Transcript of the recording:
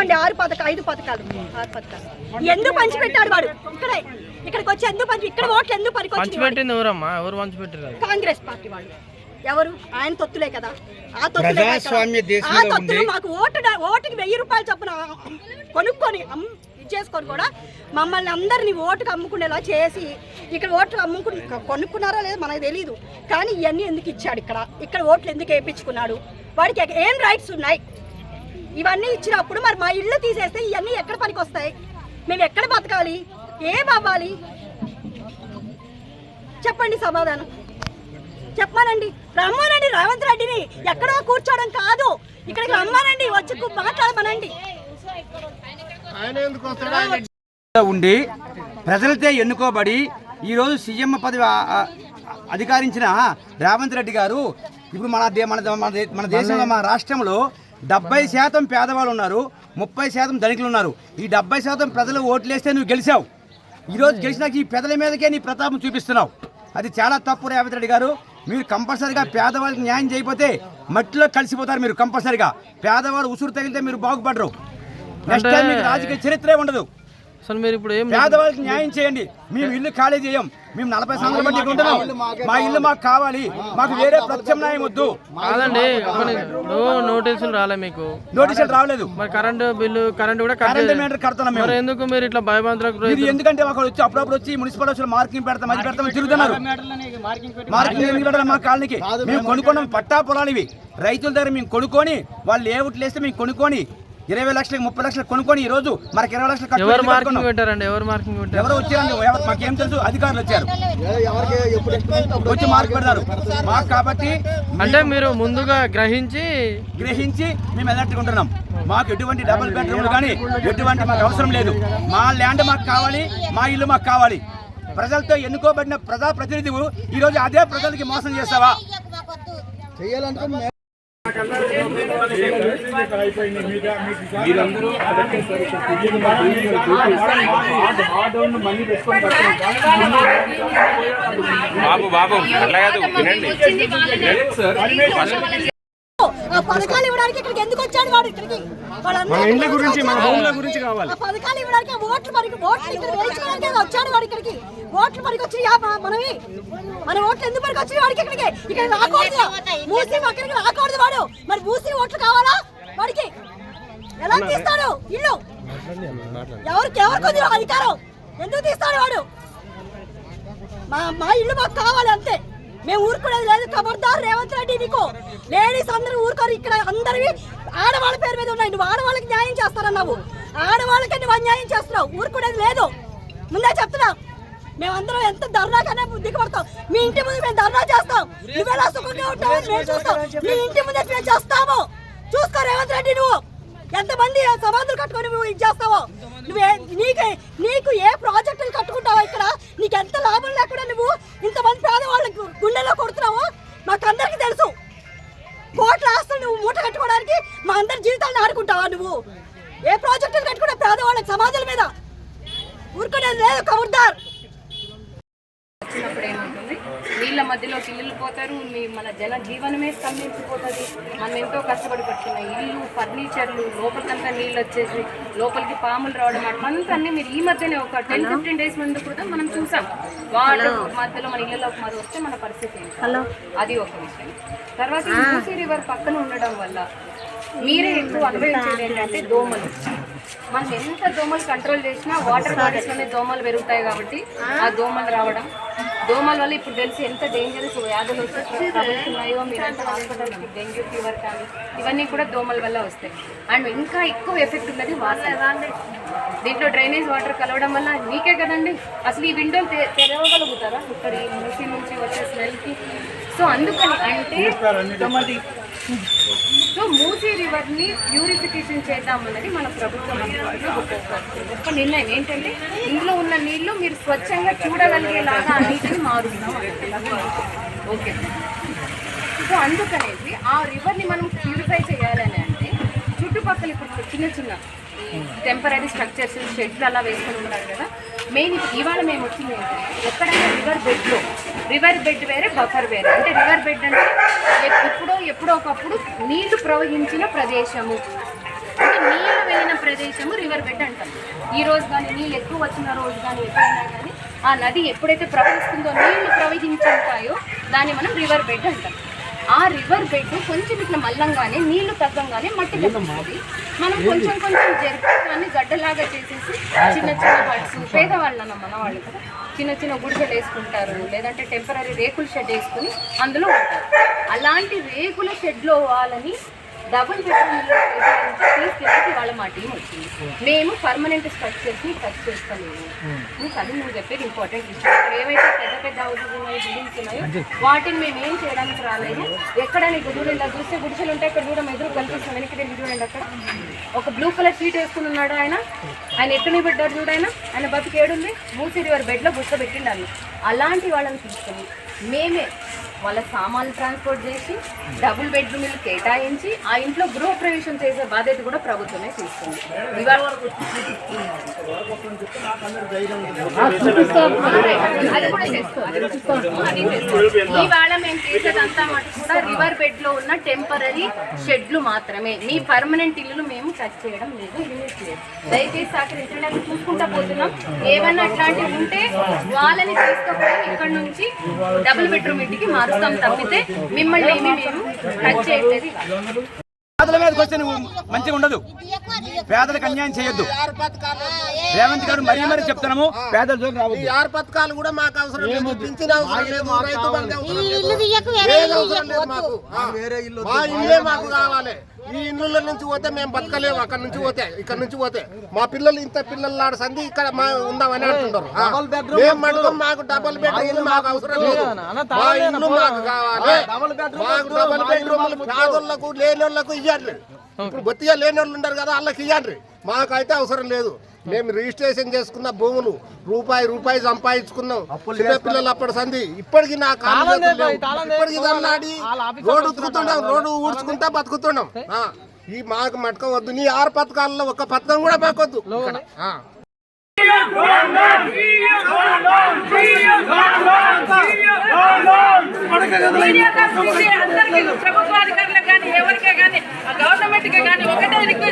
ఇదిగోండి 5 పథకాలు ఎందుకు పంచిపెట్టాడు వాడు? ఇక్కడికి వచ్చి ఎందుకు ఇక్కడ ఓట్లు ఎందుకు పంచిపెట్టింది ఎవరమ్మా? ఎవరు పంచిపెట్టారు? కాంగ్రెస్ పార్టీ వాళ్ళు. ఎవరు? ఆయన తొత్తులే కదా. ఆ తొత్తులు మాకు ఓటుకి 1000 రూపాయలు చొప్పున కొనుక్కొని చేసుకొని కూడా మమ్మల్ని అందరినీ ఓటుకు అమ్ముకునేలా చేసి ఇక్కడ ఓట్లు కొనుక్కున్నారో లేదో మనకు తెలియదు. కానీ ఇవన్నీ ఎందుకు ఇచ్చాడు? ఇక్కడ ఓట్లు ఎందుకు వేయించుకున్నాడు? వాడికి ఏం రైట్స్ ఉన్నాయి? ఇవన్నీ ఇచ్చినప్పుడు మరి మా ఇల్లు తీసేస్తే ఇవన్నీ ఎక్కడ పనికి వస్తాయి? మేము ఎక్కడ బతకాలి? ఏం అవ్వాలి? చెప్పండి, సమాధానం చెప్పానండి. రమ్మానండి రేవంత్ రెడ్డిని, ఎక్కడో కూర్చోవడం కాదు, ఇక్కడికి రమ్మానండి, వచ్చి మాట్లాడమనండి. ఉండి ప్రజలతో ఎన్నుకోబడి ఈరోజు సీఎం పదవి అధికారించిన రేవంత్ రెడ్డి గారు ఇప్పుడు మన దేశంలో మన రాష్ట్రంలో 70% పేదవాళ్ళు ఉన్నారు, 30% ధనికులు ఉన్నారు. ఈ 70% ప్రజలు ఓట్లేస్తే నువ్వు గెలిచావు. ఈరోజు గెలిచినాక ఈ పెదల మీదకే నీ ప్రతాపం చూపిస్తున్నావు. అది చాలా తప్పు రేవంత్ రెడ్డి గారు. మీరు కంపల్సరిగా పేదవాళ్ళకి న్యాయం చేయకపోతే మట్టిలో కలిసిపోతారు. మీరు కంపల్సరిగా పేదవాళ్ళు ఉసురు తగిలితే మీరు బాగుపడరు. నెక్స్ట్ టైం మీకు రాజకీయ చరిత్రే ఉండదు. మీరు ఇప్పుడు పేదవాళ్ళకి న్యాయం చేయండి. మేము ఇల్లు ఖాళీ చేయం. మేము 40 సంవత్సరాల బట్టి ఉంటున్నాం. మా ఇల్లు మాకు కావాలి. మాకు వేరే ప్రత్యామ్నాయం వద్దు. కాదండి, నోటీసులు రాలే మీకు? నోటీసులు రాలేదు. మరి కరెంటు బిల్లు కూడా కడుతున్నాం మేము. ఎందుకు మీరు ఇట్లా భయభ్రాంతులకు? ఎందుకంటే మాకు వచ్చి అప్పుడప్పుడు వచ్చి మున్సిపల్ వచ్చి మార్కింగ్ పెడతాం, అది పెడతాం తిరుగుతున్నారు. మార్కింగ్ ఎందుకు పెడతారు? మా కాలనీకి మేము కొనుక్కున్నాం. పట్టా పొలాలు ఇవి రైతుల దగ్గర మేము కొనుక్కొని, వాళ్ళు ఏ ఓట్లు వేస్తే మేము కొనుక్కొని 20 లక్షలకు 30 లక్షలు కొనుక్కొని ఈ రోజు మనకి 20 లక్షలు ఎవరు మార్కింగ్ పెట్టారండి? ఎవరు వచ్చారండి? మాకేం తెలుసు? అధికారులు వచ్చారు, వచ్చి మార్క్ పెడతారు మాకు. కాబట్టి అంటే మీరు ముందుగా గ్రహించి మేము ఎలక్ట్రిక్ ఉంటున్నాం. మాకు ఎటువంటి డబుల్ బెడ్రూమ్లు కానీ ఎటువంటి మాకు అవసరం లేదు. మా ల్యాండ్ మాకు కావాలి, మా ఇల్లు మాకు కావాలి. ప్రజలతో ఎన్నుకోబడిన ప్రజాప్రతినిధులు ఈరోజు అదే ప్రజలకి మోసం చేస్తావా? చేయాలంటే బాబు అట్లా కాదు, వినండి. పథకాలు ఇవ్వడానికి ఇక్కడికి ఎందుకు వచ్చాడు వాడు? ఇక్కడికి పథకాలు ఇవ్వడానికి ఓట్లు వేయించుకోవడానికి వచ్చాడు వాడు. ఇక్కడికి ఓట్లు పనికి వచ్చి మన ఓట్లు ఎందుకు పనికి వచ్చి వాడికి? ఇక్కడ రాకూడదు, మూసి అక్కడికి రాకూడదు వాడు. మరి మూసి ఓట్లు కావాలా వాడికి? ఎలా తీస్తాడు ఇల్లు? ఎవరికి అధికారం? ఎందుకు తీస్తాడు వాడు? మా ఇల్లు మాకు కావాలి అంతే. మేము ఊరుకునేది లేదు. ఖబర్దార్ రేవంత్ రెడ్డి, నీకు లేడీస్ అందరూ ఊరుకోరు. ఇక్కడ అందరివి ఆడవాళ్ళ పేరు మీద ఉన్నాయి. నువ్వు ఆడవాళ్ళకి న్యాయం చేస్తారన్నావు, ఆడవాళ్ళకి నువ్వు అన్యాయం చేస్తున్నావు. ఊరుకునేది లేదు, ముందే చెప్తున్నా. మేమందరం ఎంత ధర్నాకనే దిగబడతాం. మీ ఇంటి ముందు మేము ధర్నా చేస్తాం. నువ్వెలా సుఖంగా ఉంటావని మేము చూస్తాం. మీ ఇంటి ముందే మేము చేస్తాము. చూసుకో రేవంత్ రెడ్డి, నువ్వు ఎంతమంది సమాధులు కట్టుకొని నువ్వు ఇది చేస్తావో. నీకు ఏ ప్రాజెక్టులు కట్టుకుంటావో ఇక్కడ నీకు ఎంత లాభం లేకుండా నువ్వు ఇంతమంది పేదవాళ్ళకి గుండెల్లో కొడుతున్నావో మాకందరికి తెలుసు. కోట్ల ఆస్తులు నువ్వు మూట కట్టుకోవడానికి మా అందరి జీవితాలను ఆడుకుంటావా? నువ్వు ఏ ప్రాజెక్టులు కట్టుకున్నా పేదవాళ్ళకి సమాజాల మీద? ఊరుకునేది లేదు. ఖబర్దార్. వచ్చినప్పుడు ఏమవుతుంది? నీళ్ళ మధ్యలోకి ఇల్లు పోతారు, మన జన జీవనమే స్తంభించిపోతుంది. మనం ఎంతో కష్టపడి పట్టుకున్న ఇల్లు, ఫర్నిచర్లు, లోపలికంతా నీళ్ళు వచ్చేసి లోపలికి పాములు రావడం అట్లంతా అన్నీ మీరు ఈ మధ్యనే ఒక 10-15 డేస్ ముందు కూడా మనం చూసాం. వాటర్ మధ్యలో మన ఇళ్ళలోకి మరి వస్తే మన పరిస్థితి ఏంటి? అది ఒక విషయం. తర్వాత మూసీ రివర్ పక్కన ఉండడం వల్ల మీరే ఎక్కువ అనుభవించేది ఏంటంటే దోమలు. మనం ఎంత దోమలు కంట్రోల్ చేసినా వాటర్ బాడీస్లోనే దోమలు పెరుగుతాయి కాబట్టి ఆ దోమలు రావడం, దోమల వల్ల ఇప్పుడు తెలిసి ఎంత డేంజరస్ వ్యాధులు వస్తున్నాయో. మీరంతా హాస్పిటల్కి డెంగ్యూ ఫీవర్ కానీ ఇవన్నీ కూడా దోమల వల్ల వస్తాయి. అండ్ ఇంకా ఎక్కువ ఎఫెక్ట్ ఉన్నది వాసన. దీంట్లో డ్రైనేజ్ వాటర్ కలవడం వల్ల మీకే కదండి అసలు ఈ విండోలు తెరవగలుగుతారా ఇక్కడ ఈ మూసీ నుంచి వచ్చే స్మెల్కి? సో అందుకని అంటే మూసీ రివర్ని ప్యూరిఫికేషన్ చేద్దామన్నది మన ప్రభుత్వం గొప్ప నిర్ణయం. ఏంటంటే ఇందులో ఉన్న నీళ్లు మీరు స్వచ్ఛంగా చూడగలిగేలాగా అన్నిటిని మారుస్తున్నాం. ఓకే, సో అందుకనేది ఆ రివర్ని మనం ప్యూరిఫై చేయాలని అంటే చుట్టుపక్కల ఇప్పుడు చిన్న చిన్న టెంపరీ స్ట్రక్చర్స్, షెడ్లు అలా వేసుకొని ఉంటారు కదా. మెయిన్ ఇవాళ మేము వచ్చింది ఏంటంటే ఎక్కడైనా రివర్ బెడ్ వేరే, బఫర్ వేరే. అంటే రివర్ బెడ్ అంటే ఎప్పుడో ఒకప్పుడు నీళ్లు ప్రవహించిన ప్రదేశము, అంటే నీళ్లు వెళ్ళిన ప్రదేశం ఈ రోజు కానీ నీళ్ళు ఎక్కువ వచ్చిన రోజు కానీ ఎప్పుడైనా కానీ ఆ నది ఎప్పుడైతే ప్రవహిస్తుందో నీళ్లు ప్రవహించుంటాయో దాన్ని మనం రివర్ బెడ్ అంటాం. ఆ రివర్ బెడ్ కొంచెం ఇట్లా మల్లంగానే నీళ్లు తగ్గంగానే మట్టి తగ్గుతుంది. మనం కొంచెం కొంచెం జరిపి దాన్ని గడ్డలాగా చేసేసి చిన్న చిన్న బడ్స్ పేదవాళ్ళు అన్న మన వాళ్ళు కదా చిన్న చిన్న గుడిసెలు వేసుకుంటారు, లేదంటే టెంపరీ రేకుల షెడ్ వేసుకుని అందులో ఉంటారు. అలాంటి రేకుల షెడ్లో వాళ్ళని డబుల్ బెడ్రూమ్ తీసుకెళ్ళి వాళ్ళ మా టీం వచ్చింది. మేము పర్మనెంట్ స్ట్రక్చర్స్ని టచ్ చేస్తాము. అది నువ్వు చెప్పేది ఇంపార్టెంట్ విషయం. ఇక్కడ ఏవైతే పెద్ద పెద్ద హౌసెస్ ఉన్నాయో, బిల్డింగ్స్ ఉన్నాయో వాటిని మేము ఏం చేయడానికి రాలేదు. ఎక్కడని గుడులు ఇలా చూస్తే గుడిసెలు ఉంటాయి, ఇక్కడ కూడా ఎదురు కనిపిస్తుంది. వెనక్కి వెళ్ళి చూడండి, అక్కడ ఒక బ్లూ కలర్ షీట్ వేసుకుని ఉన్నాడు ఆయన ఎక్కడిని పెట్టారు చూడు, ఆయన బతికేడుంది మూసి రివర్ బెడ్లో బుక్క పెట్టిండాలి. అలాంటి వాళ్ళని తీసుకొని మేమే వాళ్ళ సామాన్లు ట్రాన్స్పోర్ట్ చేసి డబుల్ బెడ్రూమ్లు కేటాయించి ఆ ఇంట్లో గృహప్రవేశం చేసే బాధ్యత కూడా ప్రభుత్వమే తీసుకుంది. ఇవాళ మేము చేసేదంతా మటు కూడా రివర్ బెడ్ లో ఉన్న టెంపరీ షెడ్లు మాత్రమే. మీ పర్మనెంట్ ఇల్లు మేము టచ్ చేయడం లేదు, లిమిట్ లేదు. దయచేసి సహకరించడానికి చూసుకుంటా పోతున్నాం. ఏమన్నా అట్లాంటివి ఉంటే వాళ్ళని తీసుకుపోయి ఇక్కడ నుంచి డబుల్ బెడ్రూమ్ ఇంటికి మారుస్తాం తప్పితే మిమ్మల్ని ఏమి మేము టచ్ చేయలేదు. పేదల మీదకి వస్తే నువ్వు మంచిగా ఉండదు, పేదలకు అన్యాయం చేయొద్దు. రేవంత్ గారు మరీ మరీ చెప్తున్నాము, పేదల జోలికి రావద్దు. 6 పథకాలు కూడా మాకు అవసరం లేదు, పింఛన్ అవసరం లేదు, రైతు బంధు అవసరం లేదు మాకు. మా ఇల్లే మాకు కావాలి. ఈ ఇళ్ళ నుంచి పోతే మేము బతకలేము. అక్కడ నుంచి పోతే ఇక్కడ నుంచి పోతే మా పిల్లలు ఇంత పిల్లలు ఆడసంది ఇక్కడ మా ఉందామని అంటున్నారు. మేము మటుకు మాకు డబుల్ బెడ్రూమ్ మాకు అవసరం లేదు, మా ఇల్లు మాకు కావాలి. మాకు డబుల్ బెడ్రూమ్ పేదోళ్ళకు లేనోళ్ళకు ఇవ్వండి. ఇప్పుడు బొత్తిగా లేని వాళ్ళు ఉంటారు కదా, వాళ్ళకి ఇవ్వండి. మాకైతే అవసరం లేదు. మేము రిజిస్ట్రేషన్ చేసుకున్న భూములు రూపాయి సంపాదించుకున్నాం. చిన్న పిల్లలు అప్పటి సంది ఇప్పటికి నా కాలు ఇప్పటికి దల్లాడి రోడ్డు ఉతుకుతున్నాం, రోడ్డు ఊడ్చుకుంటా బతుకుతున్నాం. ఈ మాకు మటకం వద్దు. నీ 6 పథకాలలో ఒక్క పథకం కూడా మాకొద్దు. ప్రభుత్వాధికారులకు కానీ ఎవరికే కానీ గవర్నమెంట్కే కానీ ఒకటే రిక్వెస్ట్